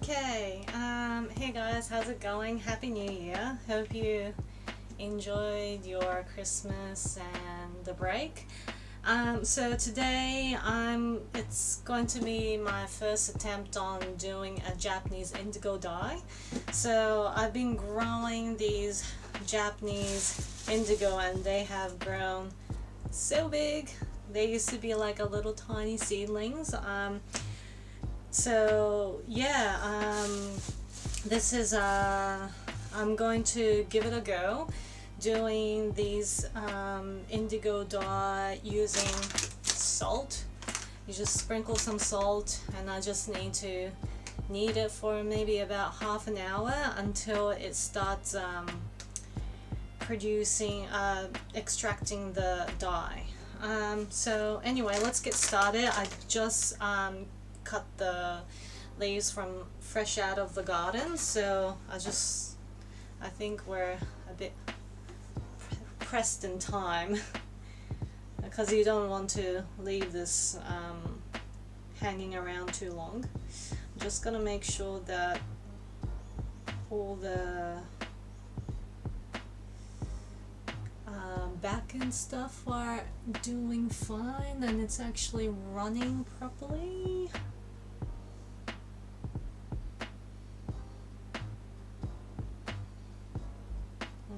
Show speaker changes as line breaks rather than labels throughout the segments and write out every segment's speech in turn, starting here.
Okay, hey guys, how's it going? Happy New Year. Hope you enjoyed your Christmas and the break. So today it's going to be my first attempt on doing a Japanese indigo dye. So I've been growing these Japanese indigo and they have grown so big. They used to be like a little tiny seedlings. So yeah, this is I'm going to give it a go doing these indigo dye using salt. You just sprinkle some salt and I just need to knead it for maybe about half an hour until it starts extracting the dye. So anyway, let's get started. I just cut the leaves from fresh out of the garden, so I think we're a bit pressed in time because you don't want to leave this hanging around too long. I'm just gonna make sure that all the back end stuff are doing fine and it's actually running properly.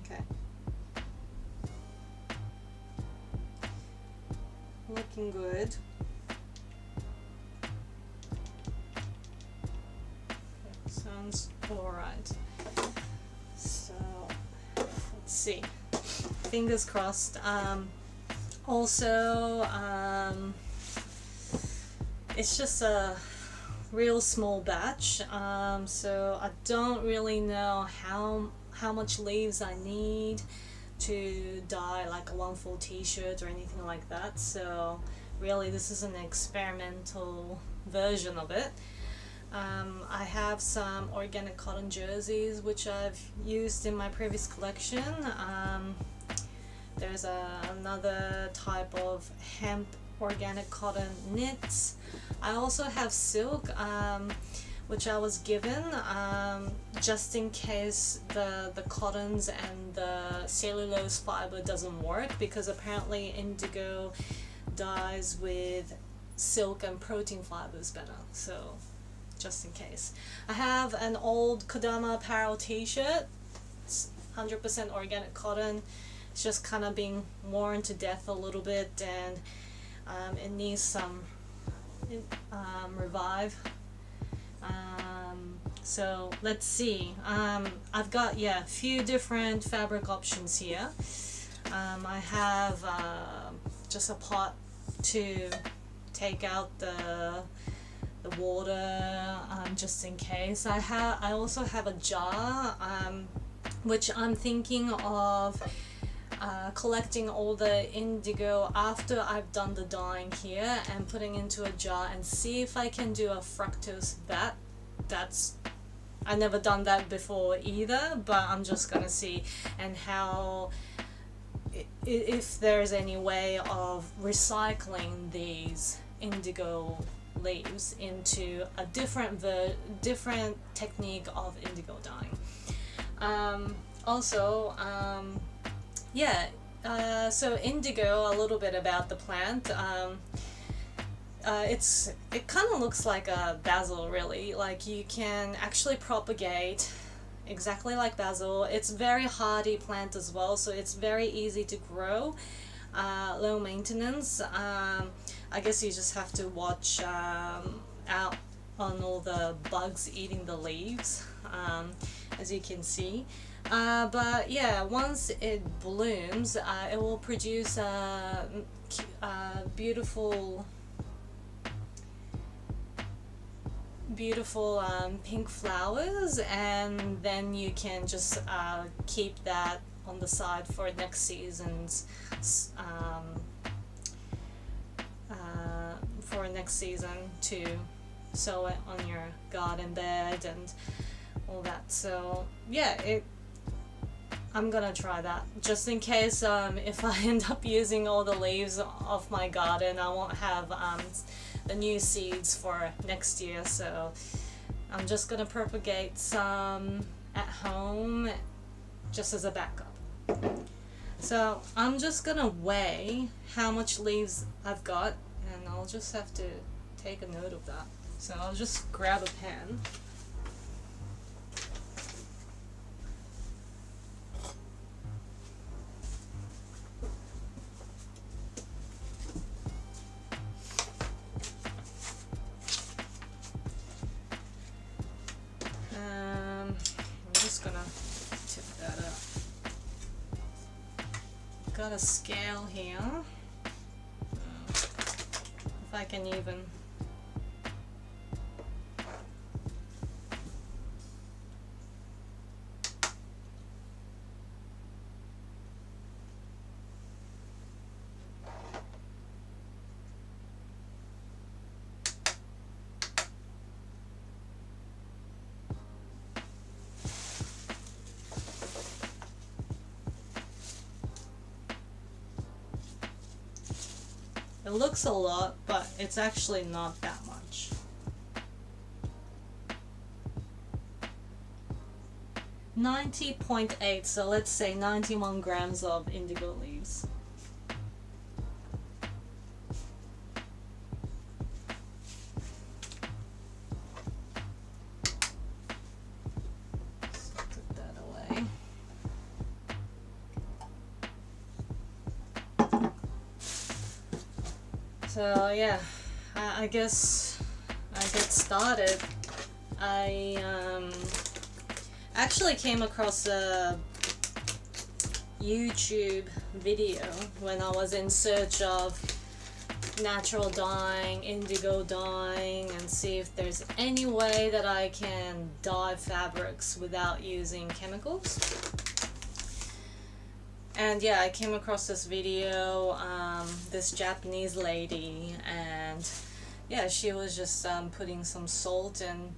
Okay. Looking good. Sounds alright. So, let's see. Fingers crossed. Also, it's just a real small batch, so I don't really know how much leaves I need to dye like one full t-shirt or anything like that, so really this is an experimental version of it. I have some organic cotton jerseys which I've used in my previous collection. There's another type of hemp organic cotton knits. I also have silk, which I was given just in case the cottons and the cellulose fiber doesn't work, because apparently indigo dyes with silk and protein fibers better, so just in case. I have an old Kodama apparel t-shirt. It's 100% organic cotton. It's just kind of being worn to death a little bit and it needs some revive. So let's see. I've got a few different fabric options here. I have just a pot to take out the water just in case. I also have a jar which I'm thinking of collecting all the indigo after I've done the dyeing here and putting into a jar and see if I can do a fructose vat. I never done that before either, but I'm just gonna see, and how if there's any way of recycling these indigo leaves into a different technique of indigo dyeing. So indigo, a little bit about the plant. It kind of looks like a basil, really. Like, you can actually propagate exactly like basil. It's very hardy plant as well, so it's very easy to grow, low maintenance. I guess you just have to watch out on all the bugs eating the leaves, as you can see. But yeah, once it blooms, it will produce beautiful pink flowers, and then you can just keep that on the side for next season's to sow it on your garden bed and all that. So yeah, I'm gonna try that just in case if I end up using all the leaves of my garden, I won't have the new seeds for next year. So I'm just gonna propagate some at home just as a backup. So I'm just gonna weigh how much leaves I've got, and I'll just have to take a note of that. So I'll just grab a pen. I'm just gonna tip that up. Got a scale here. If I can even. It looks a lot, but it's actually not that much. $90.8, so let's say 91 grams of indigo leaves. So put that away. So yeah, I guess I get started. I actually came across a YouTube video when I was in search of natural dyeing, indigo dyeing, and see if there's any way that I can dye fabrics without using chemicals. And yeah, I came across this video, this Japanese lady, and yeah, she was just putting some salt, and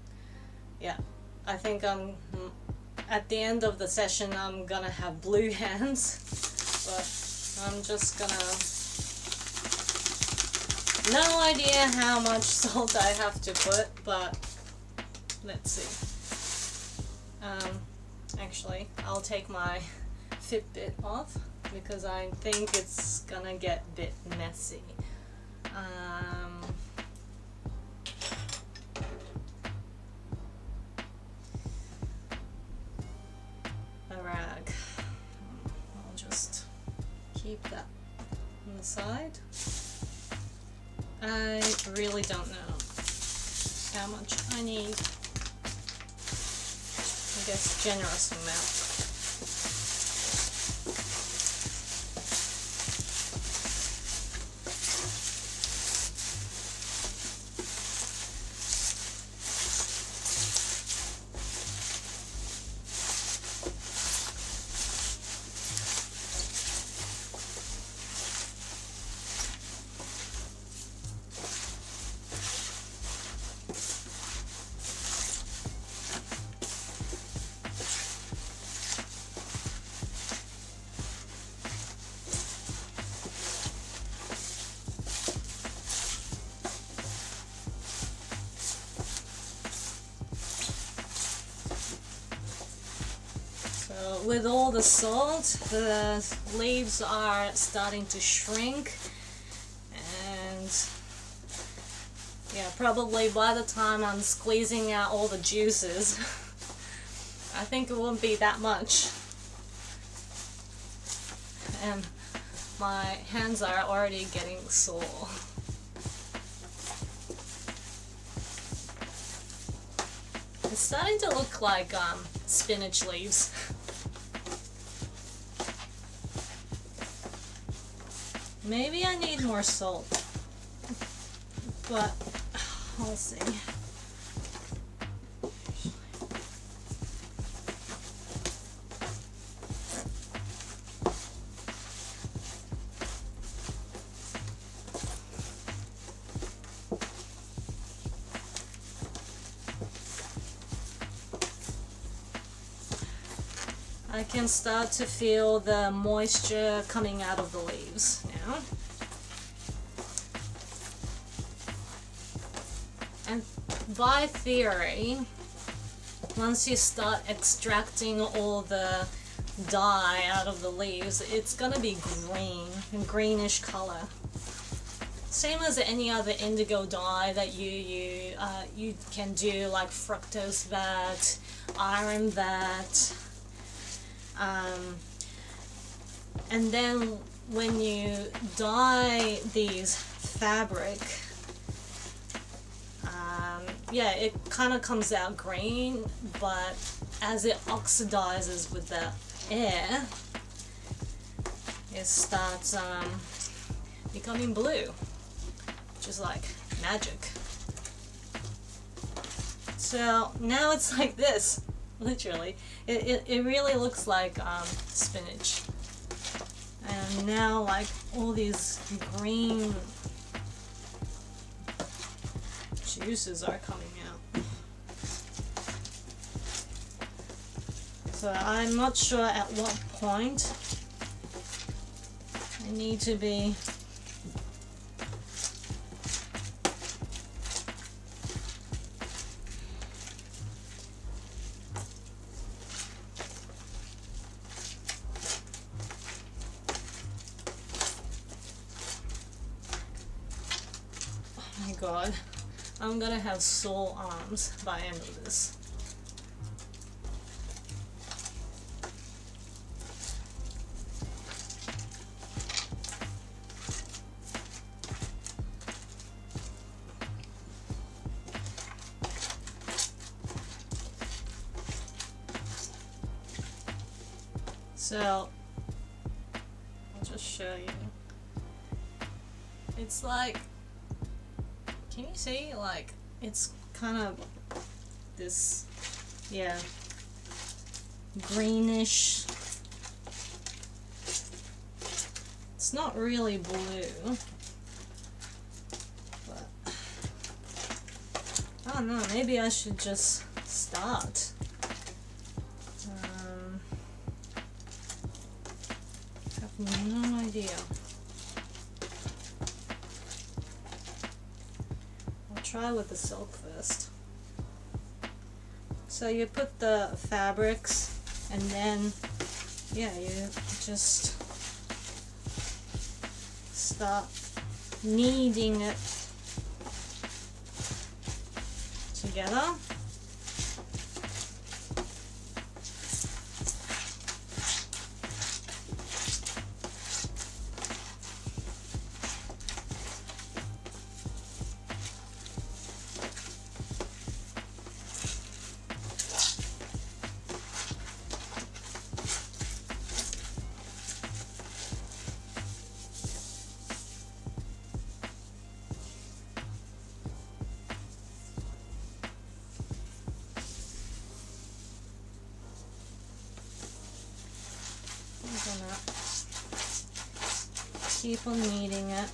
yeah, I think at the end of the session I'm gonna have blue hands, but I'm just gonna, no idea how much salt I have to put, but let's see. Actually, I'll take my Fitbit off because I think it's gonna get a bit messy. A rag. I'll just keep that on the side. I really don't know how much I need. I guess generous amount. With all the salt, the leaves are starting to shrink, and yeah, probably by the time I'm squeezing out all the juices, I think it won't be that much. And my hands are already getting sore. It's starting to look like spinach leaves. Maybe I need more salt, but we'll see. I can start to feel the moisture coming out of the leaves now. And by theory, once you start extracting all the dye out of the leaves, it's gonna be green, a greenish color. Same as any other indigo dye that you can do, like fructose vat, iron vat, and then when you dye these fabric, yeah, it kind of comes out green, but as it oxidizes with the air, it starts becoming blue, which is like magic. So now it's like this, literally. It really looks like spinach. And now like all these green juices are coming out. So I'm not sure at what point I need to be oh my god, I'm gonna have sore arms by the end of this. So, I'll just show you. It's like, can you see? Like, it's kind of this, yeah, greenish. It's not really blue, but I don't know, maybe I should just start. No idea. I'll try with the silk first. So you put the fabrics and then, yeah, you just start kneading it together. I'm gonna keep on kneading it.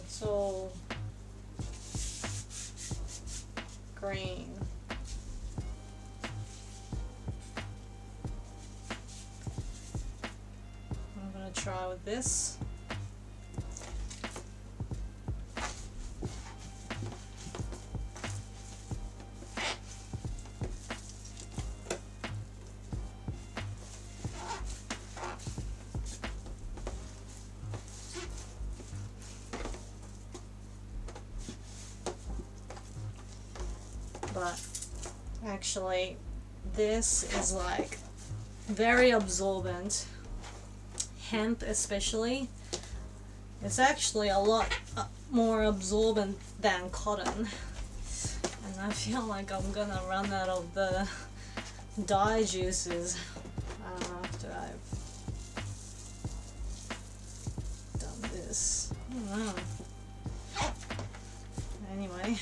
It's all green. I'm going to try with this. But actually this is like very absorbent. Hemp especially, it's actually a lot more absorbent than cotton, and I feel like I'm gonna run out of the dye juices after I've done this. I don't know. Anyway,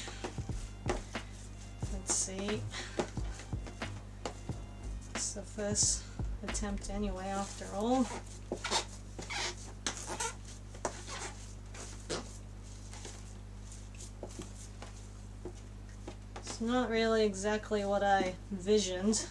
let's see. It's the first attempt anyway, after all. It's not really exactly what I envisioned.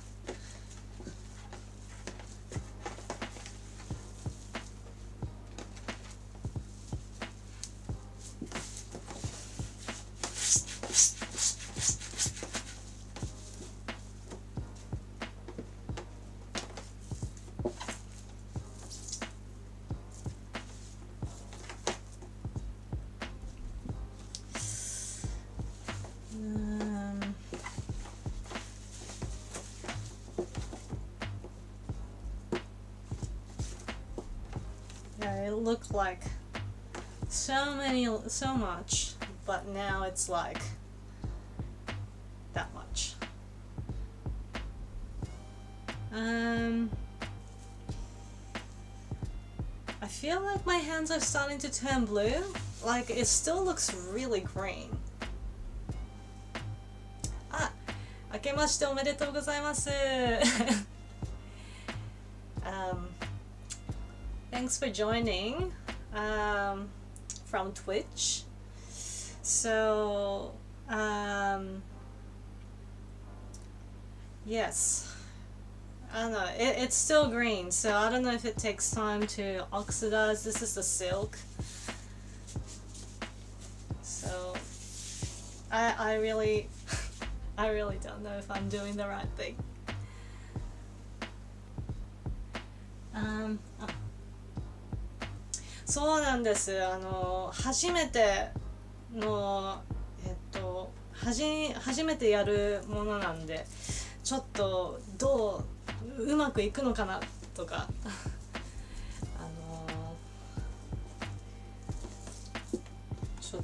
Yeah, it looked like so much, but now it's like that much. I feel like my hands are starting to turn blue. Like, it still looks really green. Ah, 明けましておめでとうございます。Thanks for joining from Twitch. So, yes. I don't know, it's still green, so I don't know if it takes time to oxidize. This is the silk. So, I really, I really don't know if I'm doing the right thing. Oh. そうなんです。初めての初めてやるものなんで、ちょっとうまくいくのかなとかちょっ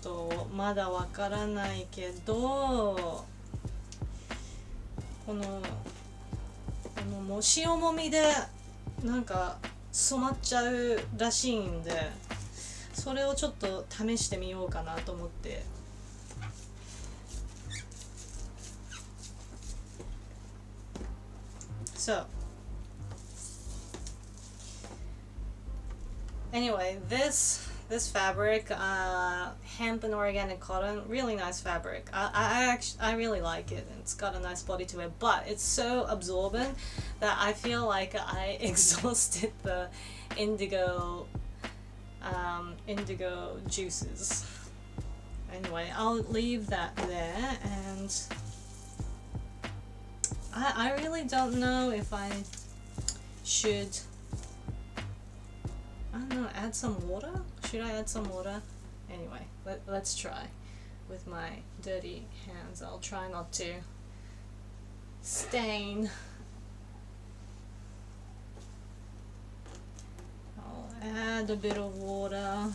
とまだわからないけど、この塩もみでなんか染まっちゃうらしいんで、それをちょっと試してみようかなと思って。So, anyway, this fabric, hemp and organic cotton, really nice fabric. I really like it, and it's got a nice body to it, but it's so absorbent that I feel like I exhausted the indigo juices. Anyway, I'll leave that there, and I really don't know if I should, I don't know, add some water? Should I add some water? Anyway, let's try. With my dirty hands, I'll try not to stain. I'll add a bit of water.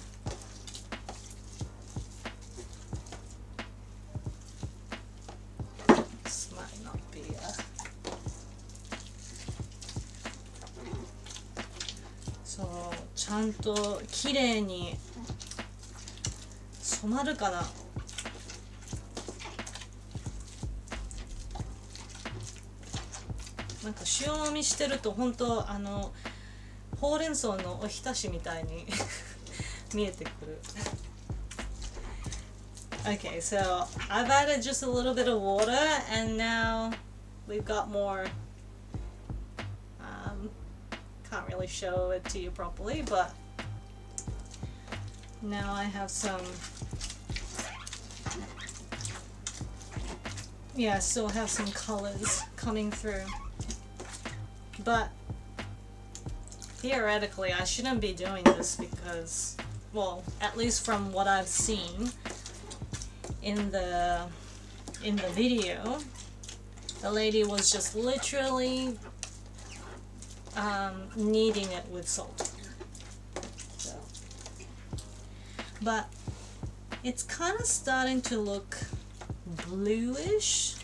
This might not beそう、ちゃんと綺麗に染まるかな。なんか塩もみしてると本当ほうれん草のおひたしみたいに見えてくる。Okay, so I've added just a little bit of water, and now we've got more. Can't really show it to you properly, but now I have some. Yeah, I still have some colors coming through, but theoretically I shouldn't be doing this because, well, at least from what I've seen in the video, the lady was just literally kneading it with salt. So, but it's kind of starting to look bluish.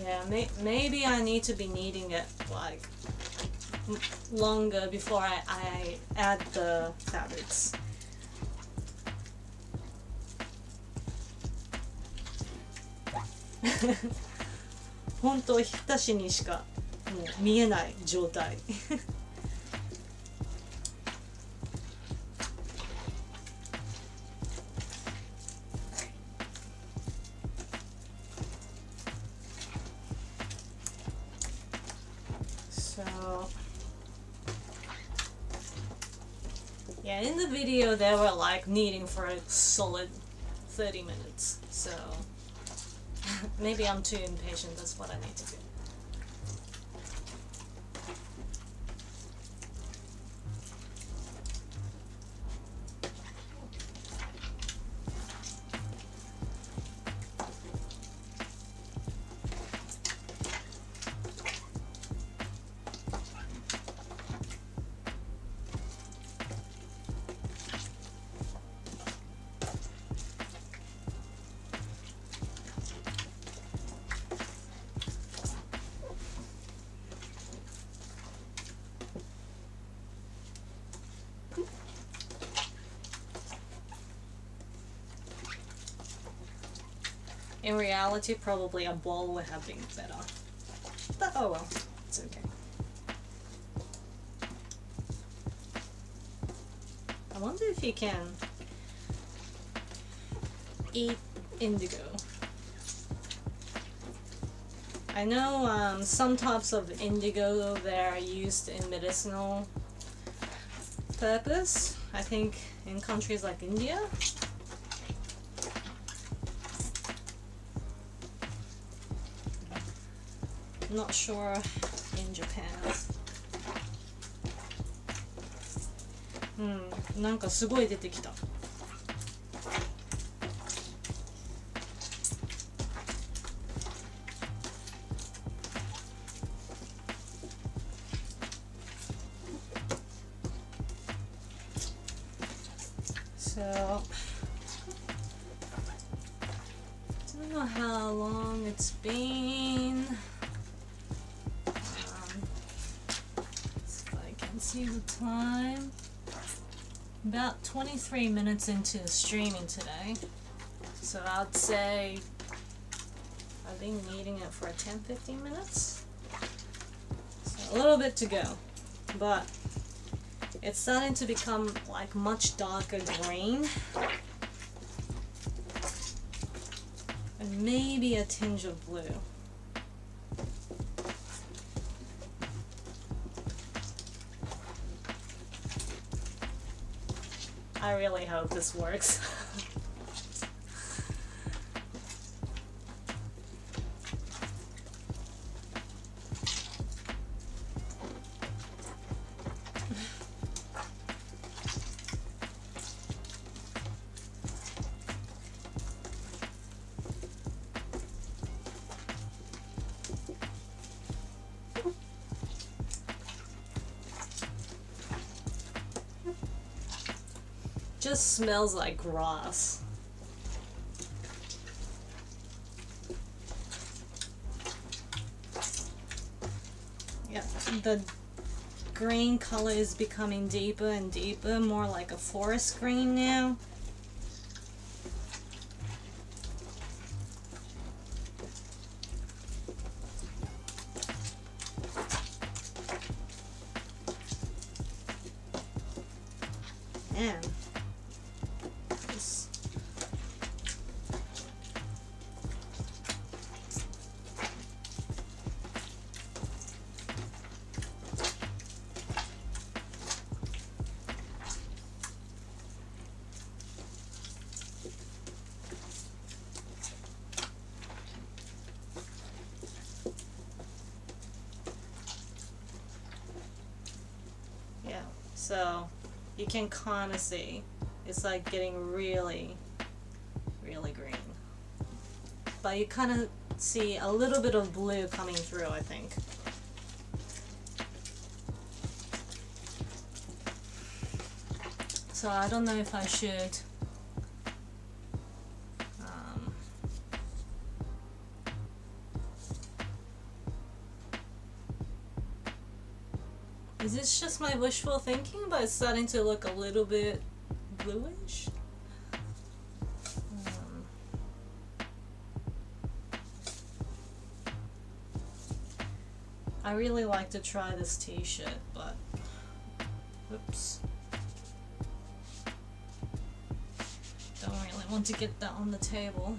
Yeah, maybe I need to be kneading it like longer before I add the fabrics.本当ひたしにしかもう見えない状態。So yeah, in the video they were like kneading for a solid 30 minutes. So maybe I'm too impatient, that's what I need to do. In reality, probably a bowl would have been better. But oh well, it's okay. I wonder if you can eat indigo. I know some types of indigo they're used in medicinal purpose. I think in countries like India. Not sure in Japan. なんかすごい出てきた。So, I don't know how long it's been. See the time. About 23 minutes into streaming today. So I'd say I've been kneading it for 10-15 minutes. So a little bit to go. But it's starting to become like much darker green. And maybe a tinge of blue. I really hope this works. Just smells like grass. Yeah, the green color is becoming deeper and deeper, more like a forest green now. Man. So you can kind of see it's like getting really, really green. But you kind of see a little bit of blue coming through, I think. So I don't know if I should Is this just my wishful thinking, but it's starting to look a little bit bluish? I really like to try this t-shirt, but oops. Don't really want to get that on the table.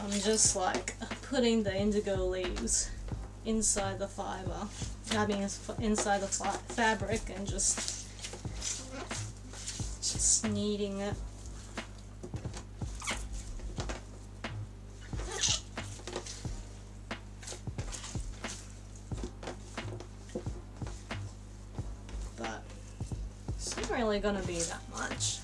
I'm just like putting the indigo leaves inside the fiber, I mean inside the fabric, and just kneading it. But it's not really gonna be that much.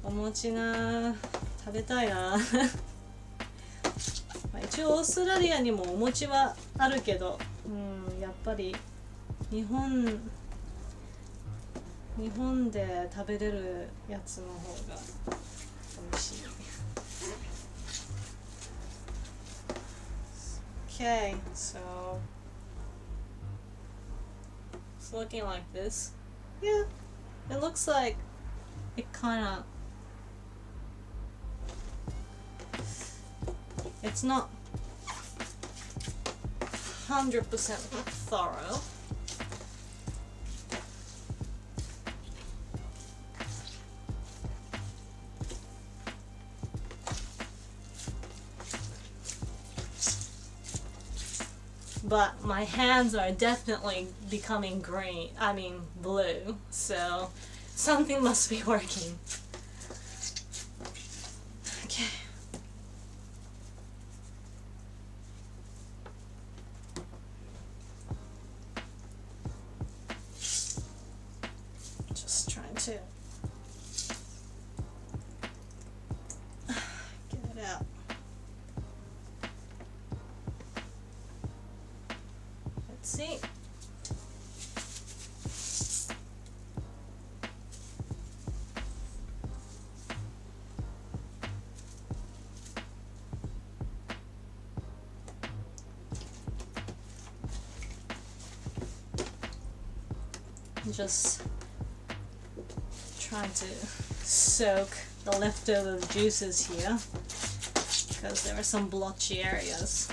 お餅な、食べたいな。まあ一応オーストラリアにもお餅はあるけど、やっぱり日本で食べれるやつの方が美味しい。Okay, so it's looking like this. Yeah, it looks like it kinda, it's not 100% thorough. But my hands are definitely becoming green, I mean blue, so something must be working. Okay. Just trying to get it out. See? Just trying to soak the leftover juices here because there are some blotchy areas.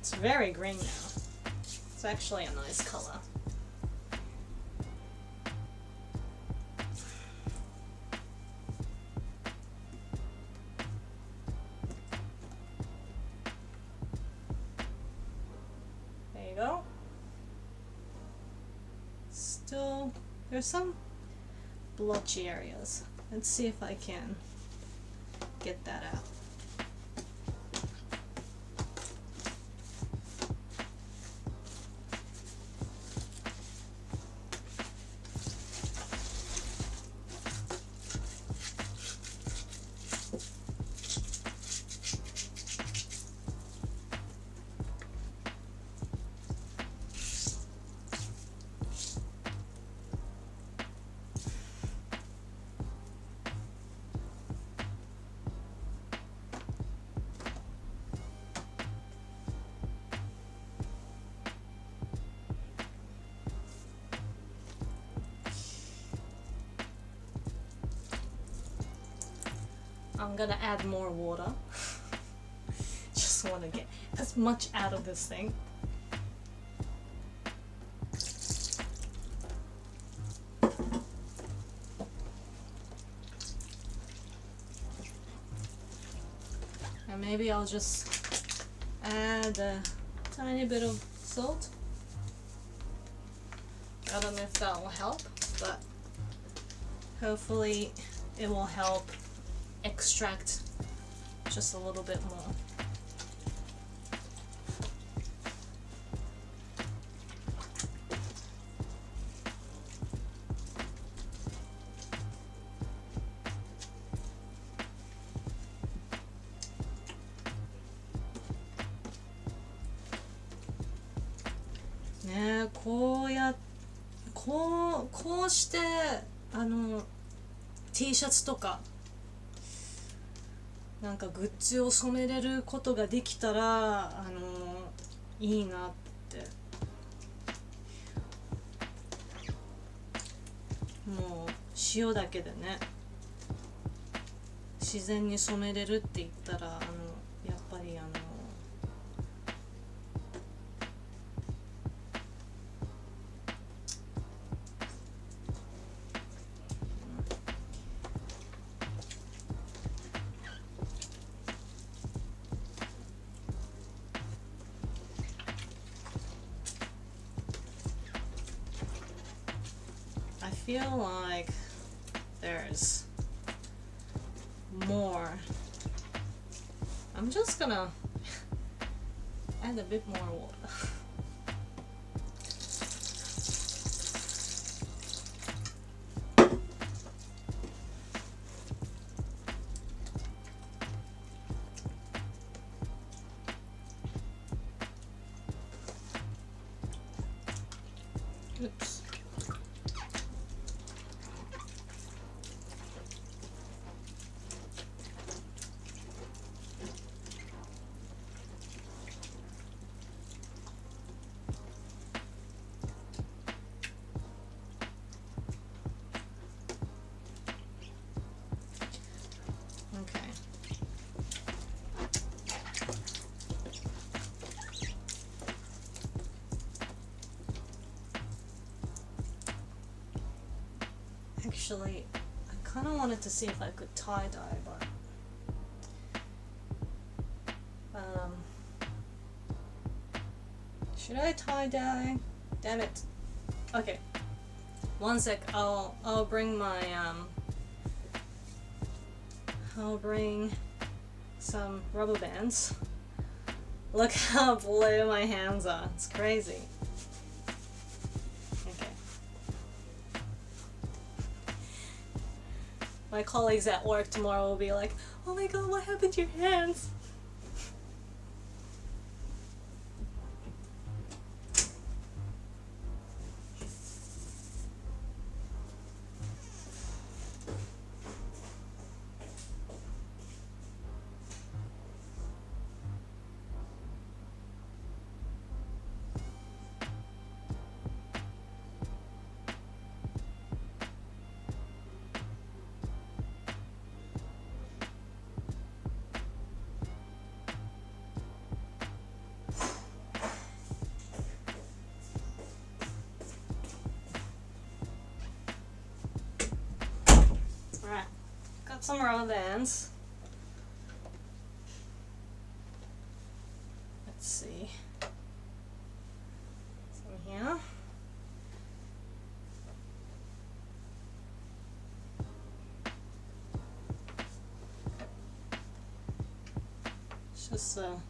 It's very green now. It's actually a nice color. There you go. Still, there's some blotchy areas. Let's see if I can get that out. I'm gonna add more water. Just want to get as much out of this thing. And maybe I'll just add a tiny bit of salt. I don't know if that will help, but hopefully it will help extract just a little bit more.ねえ、こうしてT シャツとかなんかグッズを染めれることができたらいいなって。もう塩だけでね自然に染めれるって言ったらやっぱりI feel like there's more. I'm just gonna add a bit more water. Oops. Okay. Actually, I kind of wanted to see if I could tie-dye, but should I tie-dye? Damn it. Okay. One sec. I'll bring my I'll bring some rubber bands. Look how blue my hands are. It's crazy. Okay. My colleagues at work tomorrow will be like, "Oh my god, what happened to your hands?" Alright, got some rubber bands. Let's see. Some here. It's just a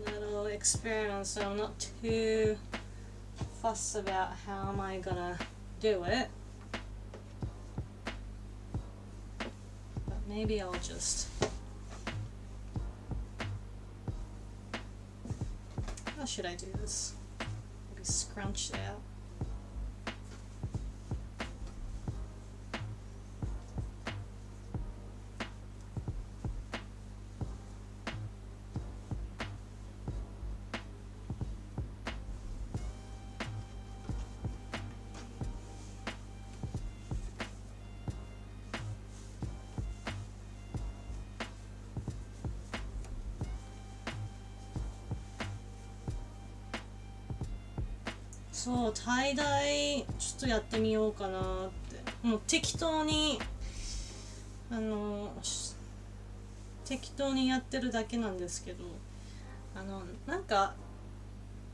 little experiment, so I'm not too fussed about how am I gonna do it, but maybe I'll just, how should I do this? Maybe scrunch it out.そう、タイダイちょっとやってみようかなって。もう適当に適当にやってるだけなんですけど、なんか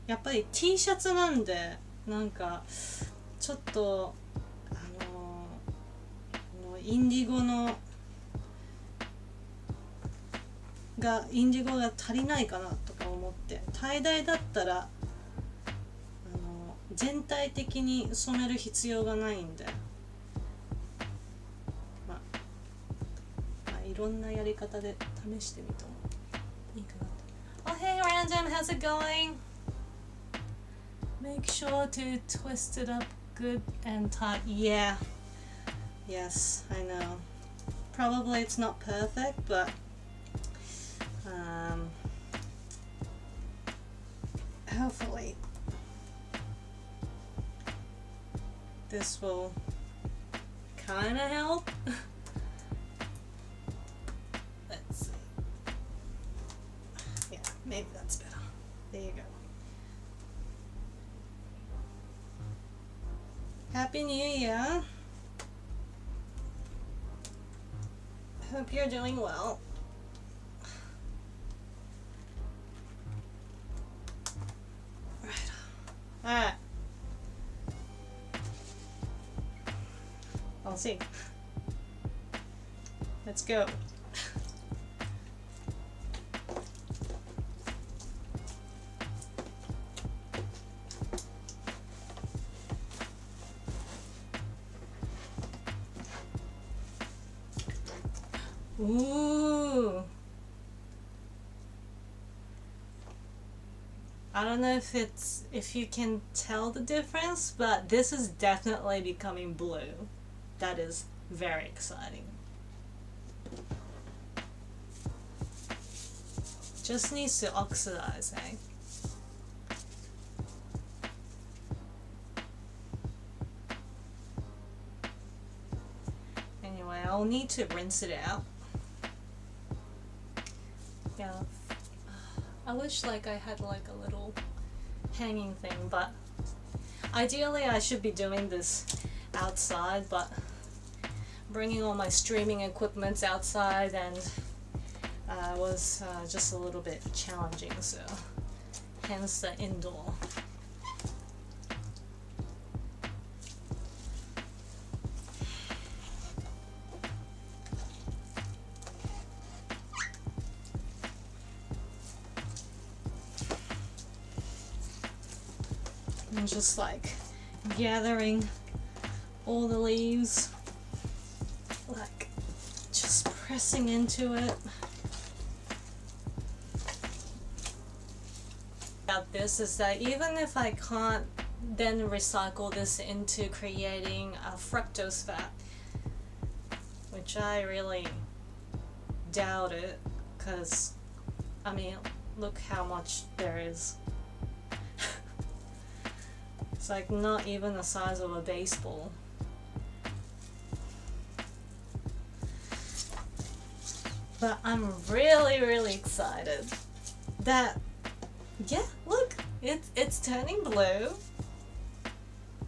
やっぱり T シャツなんでなんかちょっとインディゴが足りないかなとか思って、タイダイだったら全体的に染める必要がないんで、まあいろんなやり方で試してみてもいいかなと。Oh hey Random, how's it going? Make sure to twist it up good and tight. Yeah. Yes, I know. Probably it's not perfect, but hopefully this will kind of help. Let's see. Yeah, maybe that's better. There you go. Happy New Year. Hope you're doing well. Right. Alright. I'll see. Let's go. Ooh. I don't know if you can tell the difference, but this is definitely becoming blue. That is very exciting. Just needs to oxidize, eh? Anyway, I'll need to rinse it out. Yeah, I wish like I had like a little hanging thing, but ideally I should be doing this outside, but bringing all my streaming equipments outside and was just a little bit challenging, so hence the indoor. I'm just like gathering all the leaves, like just pressing into it. About this is that even if I can't then recycle this into creating a fructose fat, which I really doubt it, because I mean look how much there is. It's like not even the size of a baseball. But I'm really excited that, yeah, look, it's turning blue.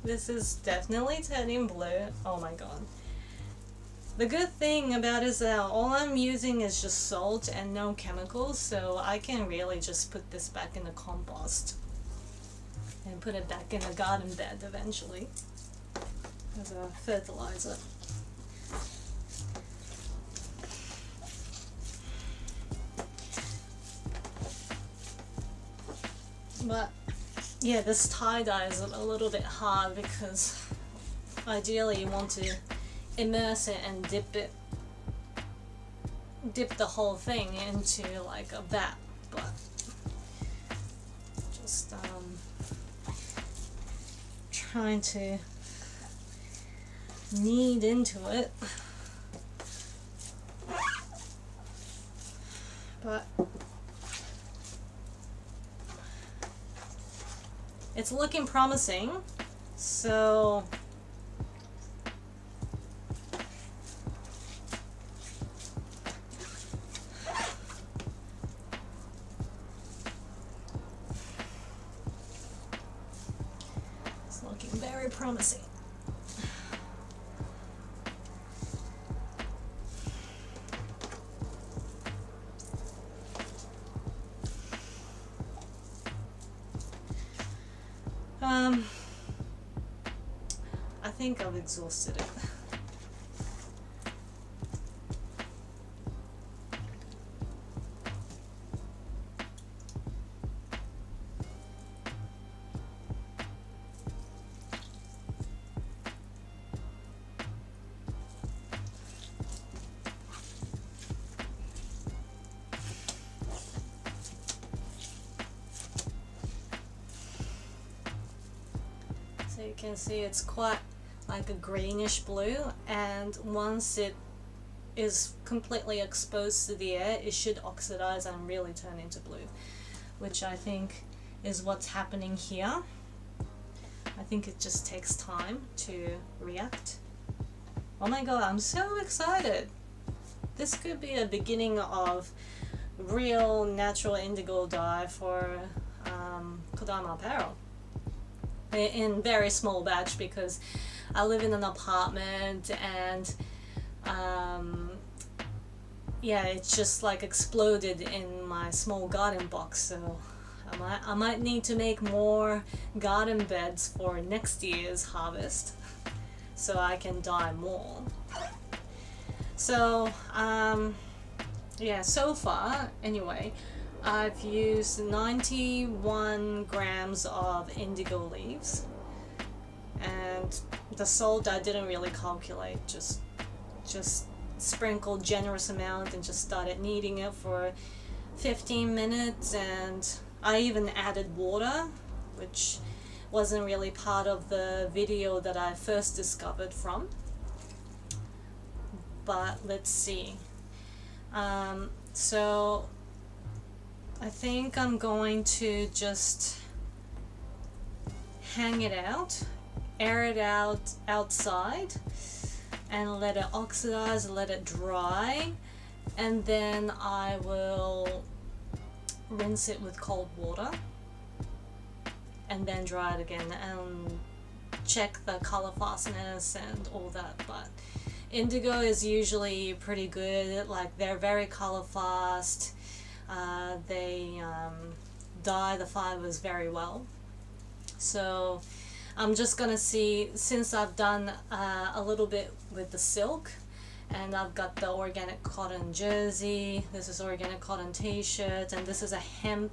This is definitely turning blue. Oh my god. The good thing about it is that all I'm using is just salt and no chemicals, so I can really just put this back in the compost and put it back in a garden bed eventually as a fertilizer. But yeah, this tie-dye is a little bit hard because ideally you want to immerse it and dip the whole thing into like a vat, but just trying to knead into it. But it's looking promising, so it's looking very promising. I think I've exhausted it. So you can see it's quite like a greenish blue, and once it is completely exposed to the air, it should oxidize and really turn into blue, which I think is what's happening here. I think it just takes time to react. Oh my god, I'm so excited! This could be a beginning of real natural indigo dye for Kodama apparel. In very small batch, because I live in an apartment and yeah, it's just like exploded in my small garden box, so I might need to make more garden beds for next year's harvest so I can dye more. So yeah, so far anyway, I've used 91 grams of indigo leaves, and the salt I didn't really calculate, just sprinkled generous amount and just started kneading it for 15 minutes, and I even added water, which wasn't really part of the video that I first discovered from. But let's see. So I think I'm going to just hang it out, air it out outside, and let it oxidize, let it dry, and then I will rinse it with cold water and then dry it again and check the color fastness and all that. But indigo is usually pretty good, like they're very color fast. They dye the fibers very well. So I'm just gonna see, since I've done a little bit with the silk, and I've got the organic cotton jersey, this is organic cotton t-shirt, and this is a hemp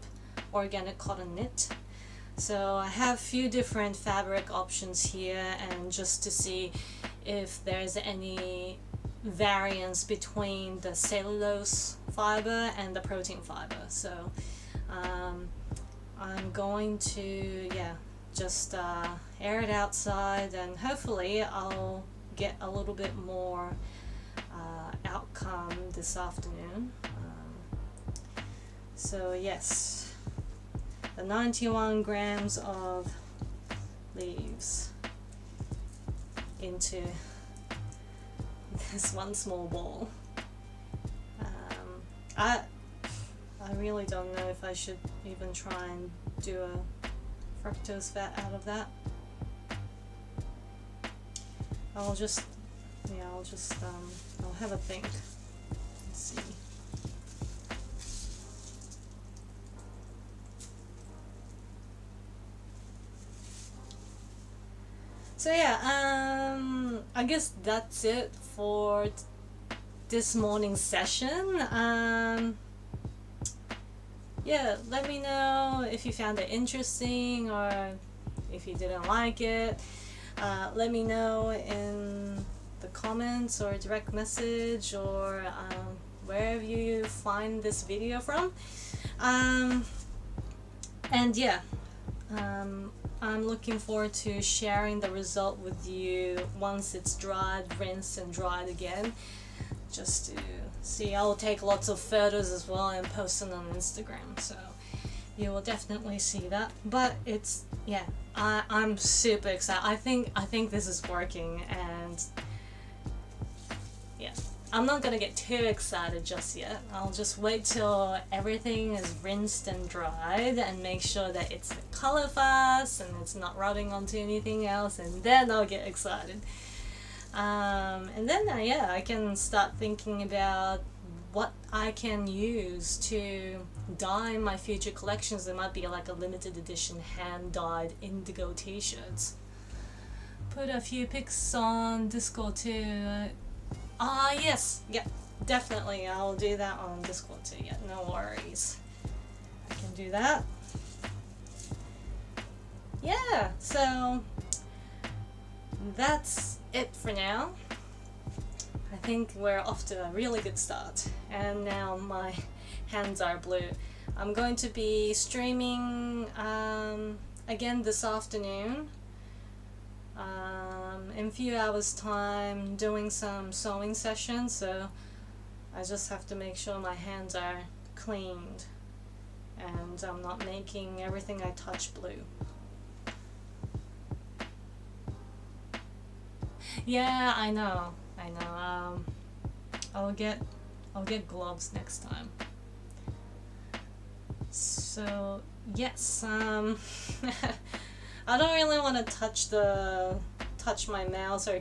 organic cotton knit. So I have a few different fabric options here, and just to see if there's any variance between the cellulose fiber and the protein fiber. So I'm going to just air it outside, and hopefully I'll get a little bit more outcome this afternoon. So yes, the 91 grams of leaves into this one small bowl. I really don't know if I should even try and do a fructose fat out of that. I'll have a think. Let's see. So yeah, I guess that's it for this morning's session. Yeah, let me know if you found it interesting or if you didn't like it. Let me know in the comments or direct message, or wherever you find this video from. And yeah, I'm looking forward to sharing the result with you once it's dried, rinsed and dried again, just to see. I'll take lots of photos as well and post them on Instagram, so you will definitely see that. But it's, yeah, I'm super excited. I think this is working, and yeah, I'm not gonna get too excited just yet. I'll just wait till everything is rinsed and dried and make sure that it's color fast and it's not rotting onto anything else, and then I'll get excited. And then yeah, I can start thinking about what I can use to dye my future collections. There might be like a limited edition hand-dyed indigo t-shirts. Put a few pics on Discord too. Yes, yeah, definitely I'll do that on Discord too. Yeah, no worries. I can do that. Yeah, so that's it for now. I think we're off to a really good start, and now my hands are blue. I'm going to be streaming again this afternoon in a few hours time, doing some sewing sessions, so I just have to make sure my hands are cleaned and I'm not making everything I touch blue. Yeah, I know. I'll get gloves next time. So yes, I don't really want to touch my mouse or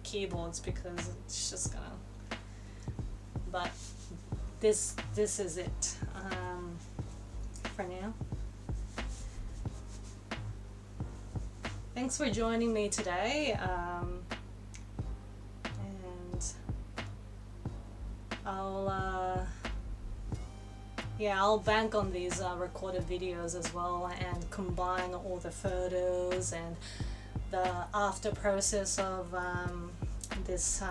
keyboards because it's just gonna. But this is it for now. Thanks for joining me today. I'll bank on these recorded videos as well and combine all the photos and the after process of this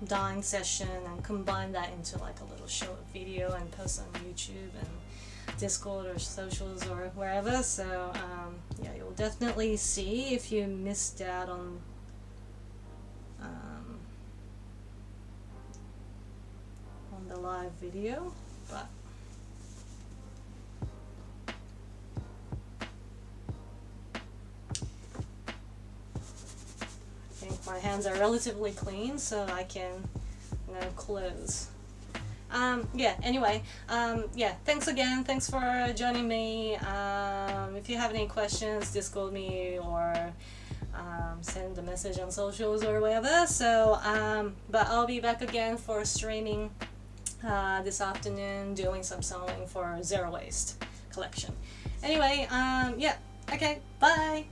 dyeing session and combine that into like a little short video and post on YouTube and Discord or socials or wherever. So yeah, you'll definitely see if you missed out on the live video, but I think my hands are relatively clean, so I can now close. Yeah, anyway, yeah, thanks again. Thanks for joining me. If you have any questions, Discord me or send a message on socials or whatever. So, but I'll be back again for streaming this afternoon, doing some sewing for Zero Waste collection. Anyway, yeah, okay, bye!